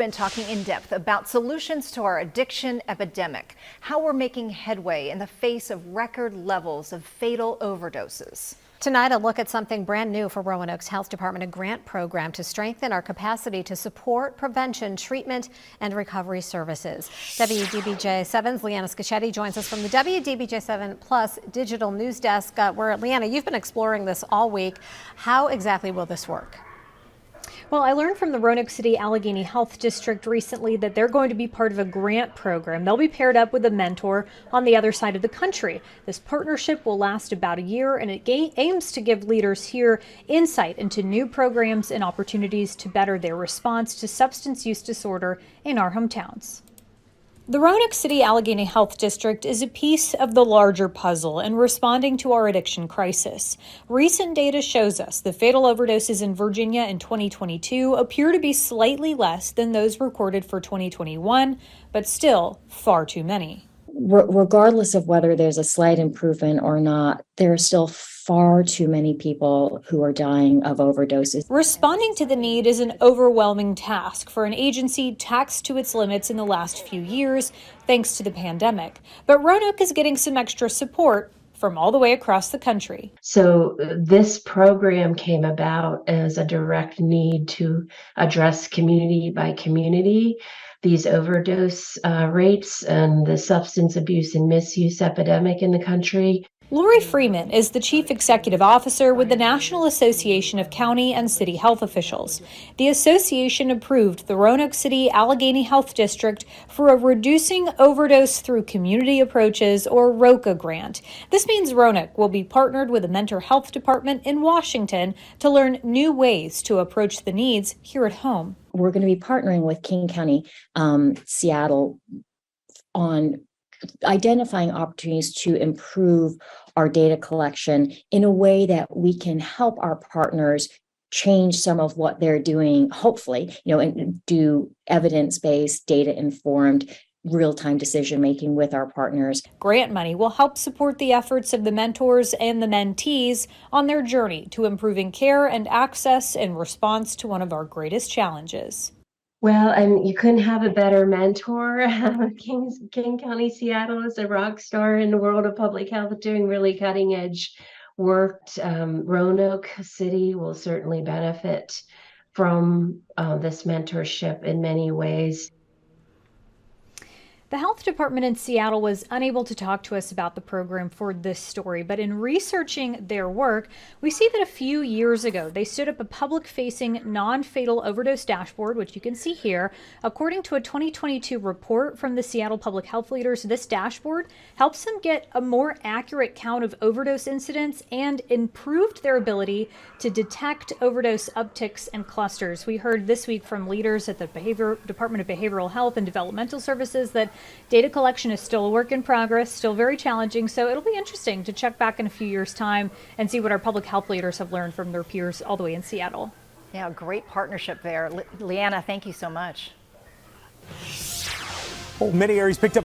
been talking in depth about solutions to our addiction epidemic, how we're making headway in the face of record levels of fatal overdoses. Tonight, a look at something brand new for Roanoke's Health Department, a grant program to strengthen our capacity to support prevention, treatment, and recovery services. WDBJ7's Leanna Scachetti joins us from the WDBJ7 Plus digital news desk, where, Leanna, you've been exploring this all week. How exactly will this work? Well, I learned from the Roanoke City Alleghany Health District recently that they're going to be part of a grant program. They'll be paired up with a mentor on the other side of the country. This partnership will last about a year, and it aims to give leaders here insight into new programs and opportunities to better their response to substance use disorder in our hometowns. The Roanoke City Alleghany Health District is a piece of the larger puzzle in responding to our addiction crisis. Recent data shows us the fatal overdoses in Virginia in 2022 appear to be slightly less than those recorded for 2021, but still far too many. Regardless of whether there's a slight improvement or not, there are still far too many people who are dying of overdoses. Responding to the need is an overwhelming task for an agency taxed to its limits in the last few years, thanks to the pandemic. But Roanoke is getting some extra support from all the way across the country. So this program came about as a direct need to address community by community these overdose rates and the substance abuse and misuse epidemic in the country. Lori Freeman is the Chief Executive Officer with the National Association of County and City Health Officials. The association approved the Roanoke City Alleghany Health District for a Reducing Overdose Through Community Approaches, or ROCA grant. This means Roanoke will be partnered with a mental health department in Washington to learn new ways to approach the needs here at home. We're going to be partnering with King County, Seattle, on identifying opportunities to improve our data collection in a way that we can help our partners change some of what they're doing, hopefully, and do evidence-based, data-informed, real-time decision-making with our partners. Grant money will help support the efforts of the mentors and the mentees on their journey to improving care and access in response to one of our greatest challenges. Well, and you couldn't have a better mentor. King County, Seattle is a rock star in the world of public health, doing really cutting edge work. Roanoke City will certainly benefit from this mentorship in many ways. The health department in Seattle was unable to talk to us about the program for this story, but in researching their work, we see that a few years ago, they stood up a public-facing non-fatal overdose dashboard, which you can see here. According to a 2022 report from the Seattle Public Health Leaders, this dashboard helps them get a more accurate count of overdose incidents and improved their ability to detect overdose upticks and clusters. We heard this week from leaders at the Department of Behavioral Health and Developmental Services that data collection is still a work in progress, still very challenging, so it'll be interesting to check back in a few years' time and see what our public health leaders have learned from their peers all the way in Seattle. Yeah, great partnership there. Leanna, thank you so much. Many areas picked up